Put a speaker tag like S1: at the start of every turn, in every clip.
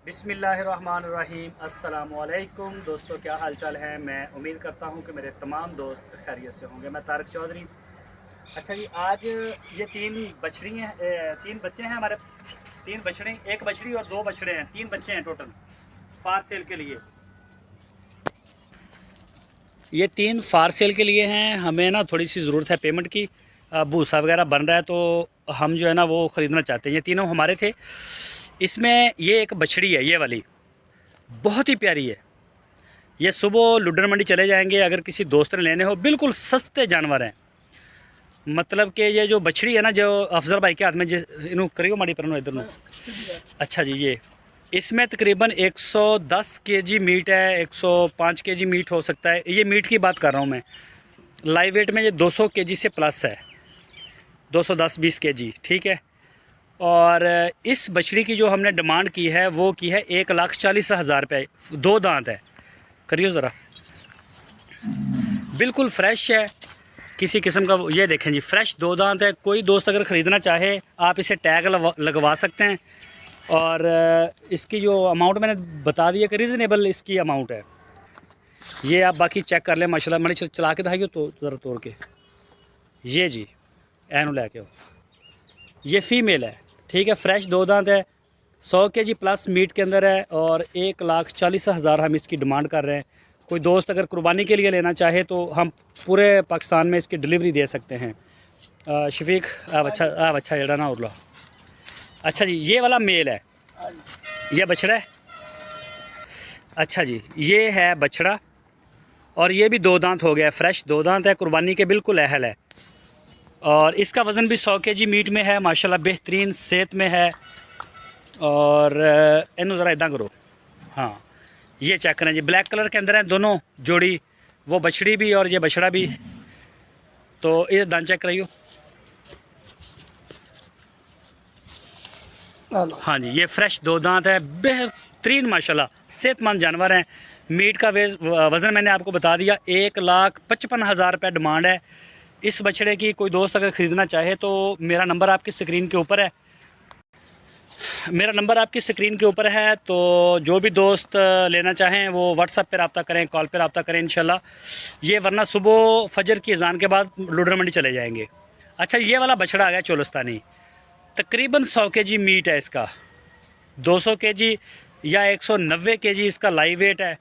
S1: बिस्मिल्लाहिर्रहमानिर्रहीम। अस्सलामुअलैकुम दोस्तों, क्या हाल चाल है। मैं उम्मीद करता हूँ कि मेरे तमाम दोस्त खैरियत से होंगे। मैं तारक चौधरी। अच्छा जी, आज ये तीन बच्चे हैं हमारे। तीन बछड़े, एक बछड़ी और दो बछड़े हैं। तीन बच्चे हैं टोटल फार सेल के लिए। ये तीन फार सेल के लिए हैं। हमें ना थोड़ी सी ज़रूरत है पेमेंट की। भूसा वगैरह बन रहा है तो हम जो है ना वो ख़रीदना चाहते हैं। ये तीनों हमारे थे। इसमें ये एक बछड़ी है, ये वाली बहुत ही प्यारी है। ये सुबह लुड्डन मंडी चले जाएंगे, अगर किसी दोस्त ने लेने हो। बिल्कुल सस्ते जानवर हैं। मतलब कि ये जो बछड़ी है ना, जो अफजल भाई के हाथ में इनू करियो माड़ी पर इधर में। अच्छा जी, ये इसमें तकरीबन 110 केजी मीट है, 105 केजी मीट हो सकता है। ये मीट की बात कर रहा हूँ मैं। लाइव वेट में ये 200 केजी से प्लस है, 210-20 केजी, ठीक है। और इस बछड़ी की जो हमने डिमांड की है वो की है 1,40,000 रुपये। दो दांत है, करियो ज़रा। बिल्कुल फ्रेश है, किसी किस्म का। ये देखें जी, फ्रेश दो दांत है। कोई दोस्त अगर ख़रीदना चाहे आप इसे टैग लगवा सकते हैं। और इसकी जो अमाउंट मैंने बता दी है कि रीज़नेबल इसकी अमाउंट है। ये आप बाकी चेक कर लें माशाल्लाह। मैंने चला के दिखाइए तो ज़रा तोड़ के। ये जी एनू लेके ये फ़ीमेल है, ठीक है। फ्रेश दो दांत है, 100 केजी प्लस मीट के अंदर है। और 1,40,000 हम इसकी डिमांड कर रहे हैं। कोई दोस्त अगर कुर्बानी के लिए लेना चाहे तो हम पूरे पाकिस्तान में इसकी डिलीवरी दे सकते हैं। शफीक आप अच्छा जड़ा ना उरला। अच्छा जी, ये वाला मेल है, ये बछड़ा है। अच्छा जी, ये है बछड़ा और ये भी दो दांत हो गया, फ्रेश दो दांत है, कुर्बानी के बिल्कुल अहल है। और इसका वज़न भी 100 केजी मीट में है माशाल्लाह, बेहतरीन सेहत में है। और इनू ज़रा इदा करो। हाँ, ये चेक करें जी, ब्लैक कलर के अंदर हैं दोनों जोड़ी, वो बछड़ी भी और ये बछड़ा भी। तो ये दांत चेक कराइयो। हाँ जी, ये फ्रेश दो दांत है, बेहतरीन माशाल्लाह सेहतमंद जानवर हैं। मीट का वज़न मैंने आपको बता दिया। 1,55,000 रुपये डिमांड है इस बछड़े की। कोई दोस्त अगर ख़रीदना चाहे तो मेरा नंबर आपकी स्क्रीन के ऊपर है। तो जो भी दोस्त लेना चाहें वो व्हाट्सएप पे रब्ता करें, कॉल पे रब्ता करें इंशाल्लाह। ये वरना सुबह फजर की अजान के बाद लुड्डन मंडी चले जाएंगे। अच्छा, ये वाला बछड़ा आ गया चोलस्तानी, तकरीबन 100 केजी मीट है इसका, 200 केजी या 190 केजी इसका लाइव वेट है।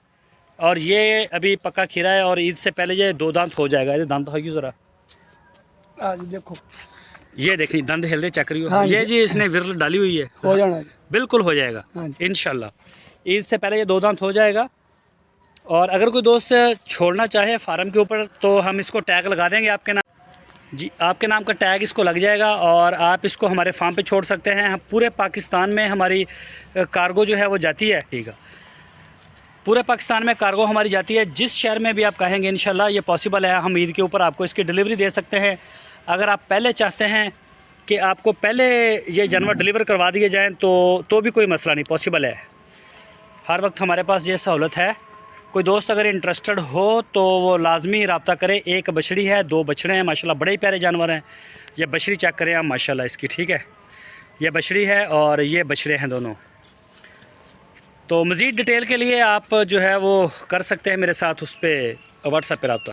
S1: और ये अभी पक्का खीरा है और ईद से पहले ये दो दांत हो जाएगा। ये दांत है ज़रा देखो, ये देखिए दंद हिलते चेक करियो। हाँ, ये जी इसने विरल डाली हुई है, हो जाना बिल्कुल हो जाएगा। हाँ, इंशाल्लाह ईद से पहले ये दो दांत हो जाएगा। और अगर कोई दोस्त छोड़ना चाहे फार्म के ऊपर तो हम इसको टैग लगा देंगे आपके नाम जी, आपके नाम का टैग इसको लग जाएगा और आप इसको हमारे फार्म पे छोड़ सकते हैं। हम पूरे पाकिस्तान में हमारी कार्गो जो है वो जाती है, ठीक है। पूरे पाकिस्तान में कार्गो हमारी जाती है, जिस शहर में भी आप कहेंगे इंशाल्लाह ये पॉसिबल है। हम ईद के ऊपर आपको इसकी डिलीवरी दे सकते हैं। अगर आप पहले चाहते हैं कि आपको पहले ये जानवर डिलीवर करवा दिए जाएँ तो भी कोई मसला नहीं, पॉसिबल है। हर वक्त हमारे पास ये सहूलत है। कोई दोस्त अगर इंटरेस्टेड हो तो वो लाजमी रब्ता करे। एक बछड़ी है, दो बछड़े हैं माशाल्लाह, बड़े ही प्यारे जानवर हैं। ये बछड़ी चेक करें आप माशाल्लाह इसकी, ठीक है। ये बछड़ी है और ये बछड़े हैं दोनों। तो मज़ीद डिटेल के लिए आप जो है वो कर सकते हैं मेरे साथ उस पर व्हाट्सएप पर रब्ता।